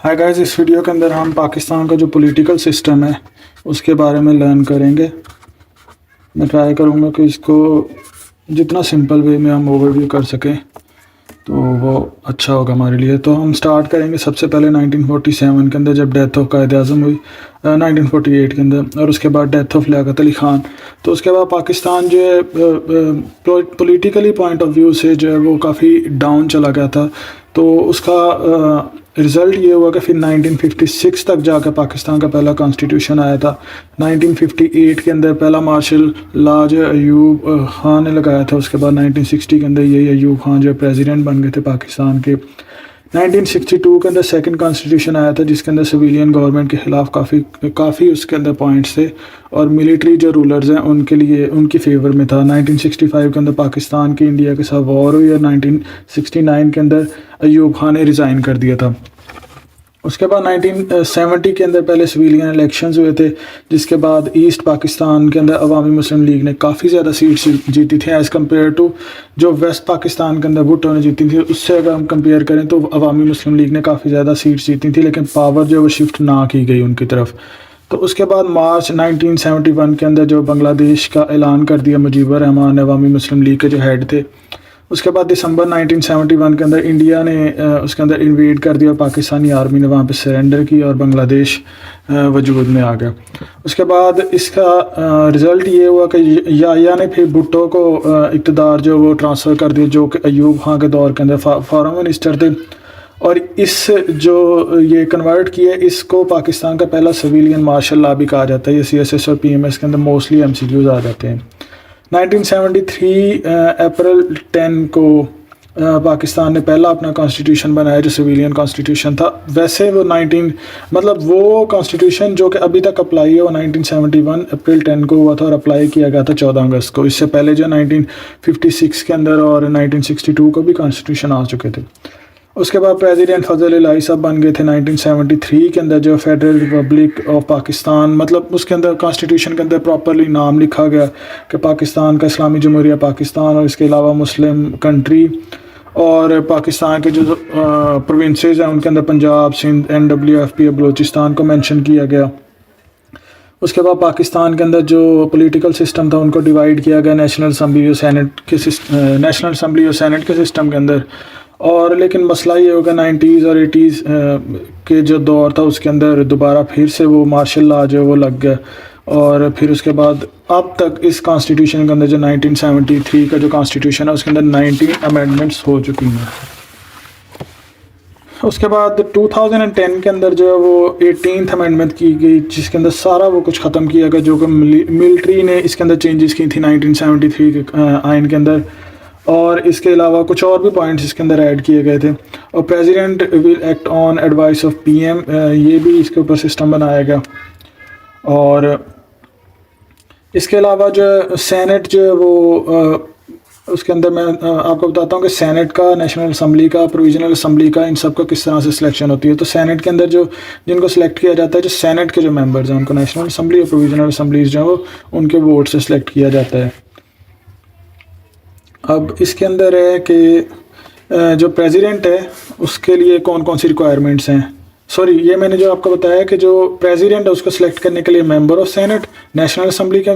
Hi guys, इस video के अंदर हम पाकिस्तान का जो पॉलिटिकल सिस्टम है उसके बारे में लर्न करेंगे। मैं ट्राई करूँगा कि इसको जितना सिंपल वे में हम ओवरव्यू कर सकें तो वो अच्छा होगा हमारे लिए। तो हम स्टार्ट करेंगे सबसे पहले 1947 के अंदर जब डेथ ऑफ कायद-ए-आज़म हुई, 1948 के अंदर, और उसके बाद डेथ ऑफ लियाकत अली ख़ान। तो उसके बाद पाकिस्तान जो है पॉलिटिकली पॉइंट ऑफ व्यू से जो है वो काफ़ी डाउन चला गया था। तो उसका रिज़ल्ट ये हुआ कि फिर 1956 तक जाकर पाकिस्तान का पहला कॉन्स्टिट्यूशन आया था। 1958 के अंदर पहला मार्शल लॉ जो अयूब ख़ान ने लगाया था। उसके बाद 1960 के अंदर यही अयूब ख़ान जो प्रेसिडेंट बन गए थे पाकिस्तान के। 1962 के अंदर सेकंड कॉन्स्टिट्यूशन आया था जिसके अंदर सिविलियन गवर्नमेंट के ख़िलाफ़ काफ़ी उसके अंदर पॉइंट्स थे और मिलिट्री जो रूलर्स हैं उनके लिए उनकी फेवर में था। 1965 के अंदर पाकिस्तान की इंडिया के साथ वॉर हुई और 1969 के अंदर अयूब ख़ान ने रिज़ाइन कर दिया था। उसके बाद 1970 के अंदर पहले सिविलियन इलेक्शंस हुए थे जिसके बाद ईस्ट पाकिस्तान के अंदर अवामी मुस्लिम लीग ने काफ़ी ज़्यादा सीट्स जीती थी एज़ कम्पेयर टू जो वेस्ट पाकिस्तान के अंदर भुट्टो ने जीती थी। उससे अगर हम कंपेयर करें तो अवामी मुस्लिम लीग ने काफ़ी ज़्यादा सीट्स जीती थी, लेकिन पावर जो वो शिफ्ट ना की गई उनकी तरफ। तो उसके बाद मार्च 1971 के अंदर जो बांग्लादेश का ऐलान कर दिया मुजीबर रहमान अवामी मुस्लिम लीग के जो हेड थे। उसके बाद दिसंबर 1971 के अंदर इंडिया ने उसके अंदर इन्वेड कर दिया, पाकिस्तानी आर्मी ने वहाँ पे सरेंडर की और बांग्लादेश वजूद में आ गया। उसके बाद इसका रिज़ल्ट ये हुआ कि याया ने फिर भुट्टो को इक़्तिदार जो वो ट्रांसफ़र कर दिया, जो कि अयूब खान के दौर के अंदर फॉरेन मिनिस्टर थे। और इस जो ये कन्वर्ट किया, इसको पाकिस्तान का पहला सिविलियन मार्शल लॉ भी कहा जाता है। ये CSS और PMS के अंदर मोस्टली MCQs आ जाते हैं। 1973 अप्रैल 10 को पाकिस्तान ने पहला अपना कॉन्स्टिट्यूशन बनाया जो सिविलियन कॉन्स्टिट्यूशन था। वैसे वो वो कॉन्स्टिट्यूशन जो कि अभी तक अप्लाई है वो 1971 अप्रैल 10 को हुआ था और अप्लाई किया गया था 14 अगस्त को। इससे पहले जो 1956 के अंदर और 1962 को भी कॉन्स्टिट्यूशन आ चुके थे। उसके बाद प्रेसिडेंट फजल इलाही साहब बन गए थे 1973 के अंदर जो फेडरल रिपब्लिक ऑफ पाकिस्तान, मतलब उसके अंदर कॉन्स्टिट्यूशन के अंदर प्रॉपरली नाम लिखा गया कि पाकिस्तान का इस्लामी जमहूरिया पाकिस्तान और इसके अलावा मुस्लिम कंट्री। और पाकिस्तान के जो प्रोविंसेस हैं उनके अंदर पंजाब, सिंध, NWFP और बलूचिस्तान को मेंशन किया गया। उसके बाद पाकिस्तान के अंदर जो पॉलिटिकल सिस्टम था उनको डिवाइड किया गया नेशनल असम्बली और सेनेट के सिस्टम के अंदर। और लेकिन मसला ये होगा 90s और 80s के जो दौर था उसके अंदर दोबारा फिर से वो मार्शल लॉ जो वो लग गया। और फिर उसके बाद अब तक इस कॉन्स्टिट्यूशन के अंदर जो 1973 का जो कॉन्स्टिट्यूशन है उसके अंदर 19 अमेंडमेंट्स हो चुकी हैं। उसके बाद 2010 के अंदर जो है वो 18th अमेंडमेंट की गई जिसके अंदर सारा वो कुछ ख़त्म किया गया जो कि मिलिट्री ने इसके अंदर चेंजेस की थी 1973 के आइन के अंदर। और इसके अलावा कुछ और भी पॉइंट्स इसके अंदर ऐड किए गए थे। और president will act on advice of PM, ये भी इसके ऊपर सिस्टम बनाया गया। और इसके अलावा जो सेनेट जो है वो उसके अंदर मैं आपको बताता हूँ कि सेनेट का, नेशनल असम्बली का, प्रोविजनल असम्बली का, इन सब का किस तरह से सिलेक्शन होती है। तो सेनेट के अंदर जो जिनको सिलेक्ट किया जाता है, जो सेनेट के जो मेंबर्स हैं उनको नेशनल असम्बली और प्रोविजनल असम्बलीज जो है वो उनके वोट से सिलेक्ट किया जाता है। अब इसके अंदर है कि जो प्रेसिडेंट है उसके लिए कौन कौन सी रिक्वायरमेंट्स हैं। ये मैंने जो आपको बताया कि जो प्रेसिडेंट है उसको सिलेक्ट करने के लिए member of senate, national assembly के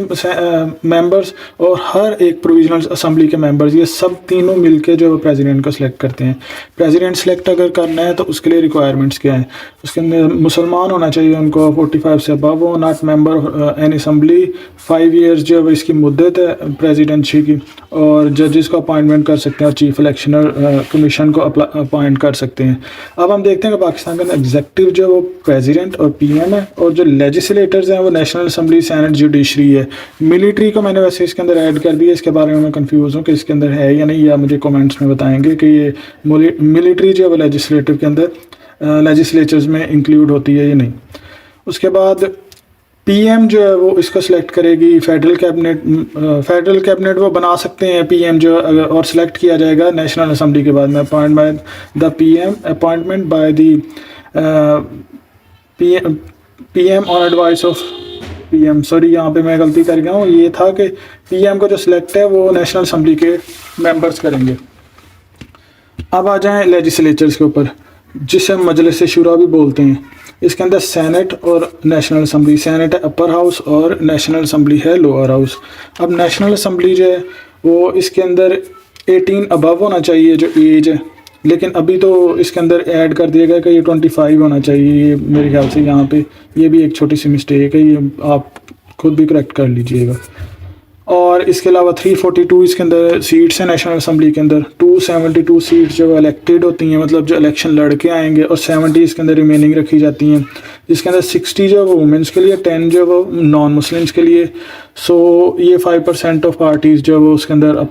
मेंबर्स और हर एक प्रोविजनल असम्बली के मेंबर्स, ये सब तीनों मिलके जो प्रेसिडेंट को सिलेक्ट करते हैं। प्रेसिडेंट सिलेक्ट अगर करना है तो उसके लिए रिक्वायरमेंट्स क्या हैं। उसके अंदर मुसलमान होना चाहिए, उनको 45 से अबव हो, not member of any assembly, 5 years जो है इसकी मुद्दत है प्रेसिडेंसी की। और जजेस को अपॉइंटमेंट कर सकते हैं और चीफ इलेक्शनर कमीशन को अपॉइंट कर सकते हैं। अब हम देखते हैं कि पाकिस्तान के अंदर एग्जीक्यूटिव जो वो प्रेसिडेंट और PM है और जो लेजिस्लेटर्स हैं वो नेशनल असम्बली, सेनेट, जुडिशरी है। मिलिट्री को मैंने वैसे इसके अंदर ऐड कर दिया, इसके बारे में मैं कंफ्यूज हूँ कि इसके अंदर है या नहीं, या मुझे कमेंट्स में बताएंगे कि ये मिलिट्री जो है वो लेजिस्लेटिव के अंदर लेजिस्लेचर्स में इंक्लूड होती है या नहीं। उसके बाद PM जो है वो इसको सिलेक्ट करेगी फेडरल कैबिनेट वो बना सकते हैं PM जो और सिलेक्ट किया जाएगा नेशनल असम्बली के बाद में appoint by the appointment by the PM on advice of PM। यहाँ पे मैं गलती कर गया हूँ, ये था कि PM को जो सिलेक्ट है वो नेशनल असम्बली के मेंबर्स करेंगे। अब आ जाएं लेजिस्लेचर्स के ऊपर। जिसे मजलिस शुरा भी बोलते हैं। इसके अंदर सेनेट और नेशनल असम्बली, सेनेट है अपर हाउस और नेशनल असम्बली है लोअर हाउस। अब नेशनल असम्बली जो है वो इसके अंदर 18 अबव होना चाहिए जो एज है, लेकिन अभी तो इसके अंदर ऐड कर दिया गया कि ये 25 होना चाहिए। ये मेरे ख्याल से यहाँ पे ये भी एक छोटी सी मिस्टेक है, ये आप खुद भी करेक्ट कर लीजिएगा। और इसके अलावा 342 इसके अंदर सीट्स हैं नेशनल असम्बली के अंदर। 272 सीट्स जो इलेक्टेड होती हैं, मतलब जो इलेक्शन लड़के आएंगे, और 70 इसके अंदर रिमेनिंग रखी जाती हैं, जिसके अंदर 60 जो है वो वुमेंस के लिए, 10 जो है वो नॉन मुस्लिम्स के लिए। सो ये 5% ऑफ पार्टीज़ जो है वो उसके अंदर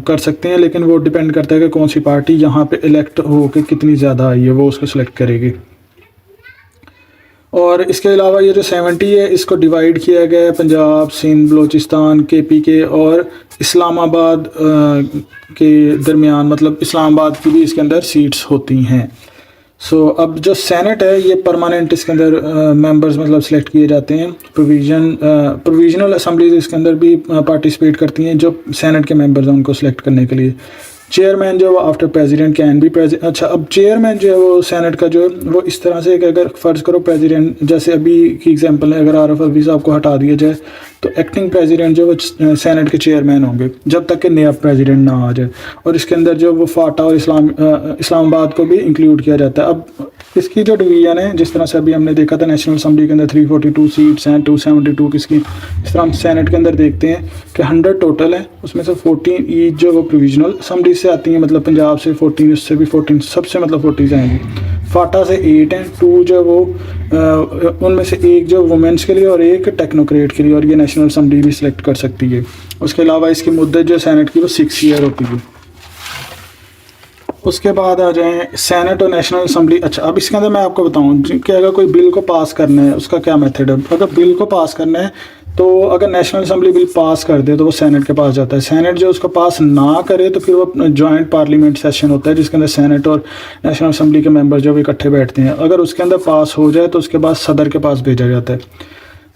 कर सकते हैं, लेकिन वो डिपेंड करता है कि कौन सी पार्टी यहाँ पे इलेक्ट हो के कितनी ज़्यादा आई है, वो उसको सिलेक्ट करेगी। और इसके अलावा ये जो 70 है इसको डिवाइड किया गया है पंजाब, सिंध, बलूचिस्तान, KPK और इस्लामाबाद के दरमियान, मतलब इस्लामाबाद की भी इसके अंदर सीट्स होती हैं। सो अब जो सेनेट है ये परमानेंट इसके अंदर मेंबर्स मतलब सेलेक्ट किए जाते हैं। प्रोविजनल असम्बलीज इसके अंदर भी पार्टिसिपेट करती हैं, जो सेनेट के मेंबर्स हैं उनको सेलेक्ट करने के लिए। चेयरमैन जो है वो after president can be president. अच्छा, अब चेयरमैन जो है वो सेनेट का जो वो इस तरह से कि अगर फ़र्ज़ करो प्रेसिडेंट, जैसे अभी की एग्जांपल है, अगर आरफ अलवी साहब को हटा दिया जाए तो एक्टिंग प्रेसिडेंट जो वो सेनेट के चेयरमैन होंगे जब तक कि नया प्रेसिडेंट ना आ जाए। और इसके अंदर जो वो फाटा और इस्लामाबाद को भी इंक्लूड किया जाता है। अब इसकी जो डिवीज़न है, जिस तरह से अभी हमने देखा था नेशनल असम्बली के अंदर 342 सीट्स हैं, 272 किसकी, इस तरह हम सेनेट के अंदर देखते हैं कि 100 टोटल है, उसमें से 14 ईच जो वो प्रोविजनल असम्बली से आती हैं, मतलब पंजाब से 14, उससे भी 14, सबसे मतलब 40 आएंगी। फाटा से 8 हैं, 2 जो वो उनमें से एक जो वुमेंस के लिए और एक टेक्नोक्रेट के लिए, और ये नेशनल असम्बली भी सिलेक्ट कर सकती है। उसके अलावा इसकी मुद्दत जो सेनेट की वो 6 ईयर होती है। उसके बाद आ जाएं सेनेट और नेशनल असम्बली। अच्छा, अब इसके अंदर मैं आपको बताऊं कि अगर कोई बिल को पास करना है उसका क्या मेथड है। अगर बिल को पास करना है तो अगर नेशनल असम्बली बिल पास कर दे तो वो सेनेट के पास जाता है। सेनेट जो उसको पास ना करे तो फिर वो जॉइंट पार्लियामेंट सेशन होता है, जिसके अंदर सेनेट और नेशनल असम्बली के मेंबर जो इकट्ठे बैठते हैं। अगर उसके अंदर पास हो जाए तो उसके बाद सदर के पास भेजा जाता है।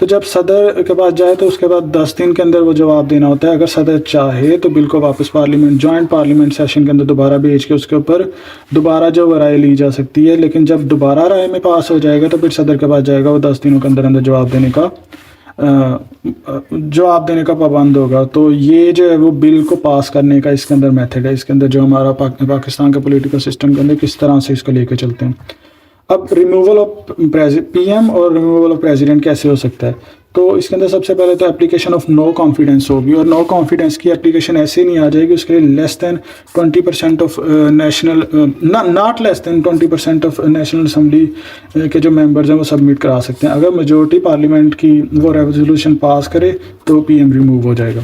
तो जब सदर के पास जाए तो उसके बाद 10 दिन के अंदर वो जवाब देना होता है। अगर सदर चाहे तो बिल को वापस पार्लियामेंट, जॉइंट पार्लियामेंट सेशन के अंदर दोबारा भेज के उसके ऊपर दोबारा जो राय ली जा सकती है। लेकिन जब दोबारा राय में पास हो जाएगा तो फिर सदर के पास जाएगा, वो 10 दिनों के अंदर अंदर जवाब देने का पाबंद होगा। तो ये जो है वो बिल को पास करने का इसके अंदर मेथड है। इसके अंदर जो हमारा पाकिस्तान के पॉलिटिकल सिस्टम के अंदर किस तरह से इसको लेके चलते हैं। अब रिमूवल ऑफ PM और रिमूवल ऑफ प्रेसिडेंट कैसे हो सकता है, तो इसके अंदर सबसे पहले तो एप्लीकेशन ऑफ नो कॉन्फिडेंस होगी, और नो कॉन्फिडेंस की एप्लीकेशन ऐसे नहीं आ जाएगी। उसके लिए less than 20% of national, not less than 20% of national assembly के जो मेंबर्स हैं वो सबमिट करा सकते हैं। अगर मेजोरिटी पार्लियामेंट की वो रेजोल्यूशन पास करे तो PM रिमूव हो जाएगा।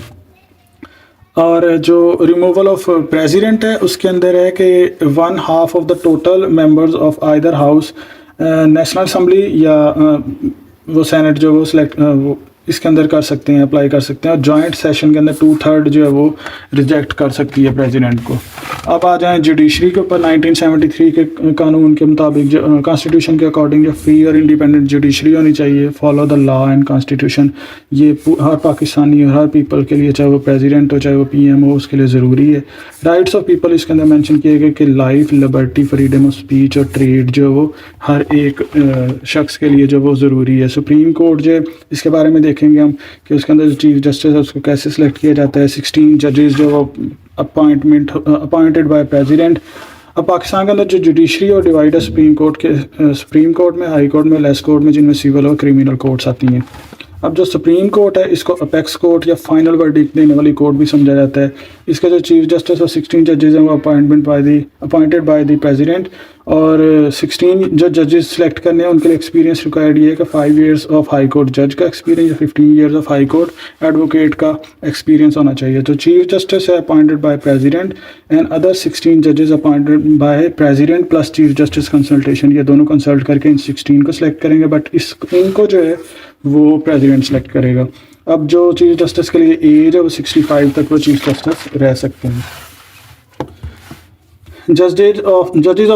और जो रिमूवल ऑफ प्रेसिडेंट है उसके अंदर है कि 1/2 of the total members of either house, national assembly या वो सेनेट जो वो सिलेक्ट वो इसके अंदर कर सकते हैं, अप्लाई कर सकते हैं। और जॉइंट सेशन के अंदर 2/3 जो है वो रिजेक्ट कर सकती है प्रेसिडेंट को। अब आ जाएं जुडिशरी के ऊपर। 1973 के कानून के मुताबिक जो कॉन्स्टिट्यूशन के अकॉर्डिंग जो फ्री और इंडिपेंडेंट जुडिशरी होनी चाहिए, follow the law and constitution, ये हर पाकिस्तानी और हर पीपल के लिए, चाहे वो प्रेसिडेंट हो चाहे वो PM हो, उसके लिए ज़रूरी है। राइट्स ऑफ पीपल इसके अंदर मेंशन किए गए कि life, liberty, freedom of speech और ट्रेड जो वो हर एक शख्स के लिए जो वो ज़रूरी है। सुप्रीम कोर्ट जो इसके बारे में देखेंगे हम कि उसके अंदर जो चीफ जस्टिस है उसको कैसे सिलेक्ट किया जाता है। 16 जजेस जो वो अपॉइंटेड बाय प्रेसिडेंट। अब पाकिस्तान के अंदर जो जुडिशरी और डिवाइड है सुप्रीम कोर्ट में, हाई कोर्ट में, लेस कोर्ट में, जिनमें सिविल और क्रिमिनल कोर्ट्स आती हैं। अब जो सुप्रीम कोर्ट है इसको अपेक्स कोर्ट या फाइनल वर्डिक्ट देने वाली कोर्ट भी समझा जाता है। इसके जो चीफ जस्टिस और 16 जजेस हैं वो अपॉइंटेड बाय द प्रेसिडेंट। और 16 जो जजेस सेलेक्ट करने हैं उनके लिए एक्सपीरियंस रिक्वायर्ड ये है कि 5 years ऑफ हाई कोर्ट जज का एक्सपीरियंस या 15 years of high court advocate का एक्सपीरियंस होना चाहिए। तो चीफ जस्टिस है appointed by president and other 16 जजेस appointed by president plus chief justice consultation. ये दोनों कंसल्ट करके इन 16 को सिलेक्ट करेंगे, बट इनको जो है वो प्रेसिडेंट सेलेक्ट करेगा। अब जो चीफ जस्टिस के लिए एज है वो 65 तक वो चीफ जस्टिस रह सकते हैं। जजेस ऑफ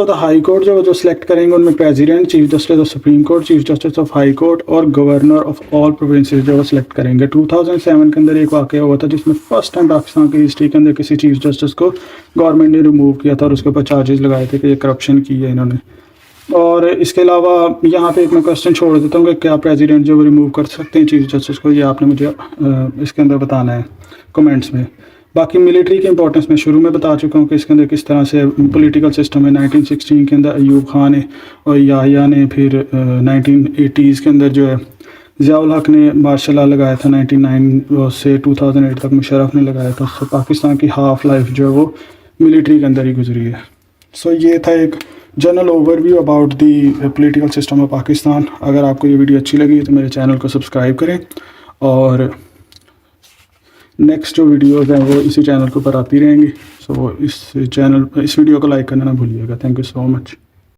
द हाई कोर्ट जो सिलेक्ट करेंगे उनमें president, chief justice of supreme court, chief justice of high court और गवर्नर ऑफ ऑल प्रोविंसेस जो वो सिलेक्ट करेंगे। 2007 के अंदर एक वाक़या हुआ था जिसमें फर्स्ट टाइम पाकिस्तान की हिस्ट्री के अंदर किसी चीफ जस्टिस को गवर्नमेंट ने रिमूव किया था और उसके ऊपर चार्जेस लगाए थे कि ये करप्शन की है इन्होंने। और इसके अलावा यहाँ पे एक मैं क्वेश्चन छोड़ देता हूँ कि क्या प्रेसिडेंट जो रिमूव कर सकते हैं चीफ जस्टिस को, ये आपने मुझे इसके अंदर बताना है कमेंट्स में। बाकी मिलिट्री की इंपॉर्टेंस मैं शुरू में बता चुका हूँ कि इसके अंदर किस तरह से पॉलिटिकल सिस्टम है। 1916 के अंदर अयूब खान ने और याहिया ने, फिर 1980s के अंदर जो है ज़ियाउल हक ने मार्शल लॉ लगाया था, 1999 से 2008 तक मुशर्रफ ने लगाया था। सो पाकिस्तान की हाफ लाइफ जो है वो मिलिट्री के अंदर ही गुजरी है। सो ये था एक general overview about the political system of Pakistan. अगर आपको ये वीडियो अच्छी लगी तो मेरे चैनल को सब्सक्राइब करें और नेक्स्ट जो वीडियोज़ हैं वो इसी चैनल के ऊपर आती रहेंगी। सो इस वीडियो को लाइक करना ना भूलिएगा। Thank you so much.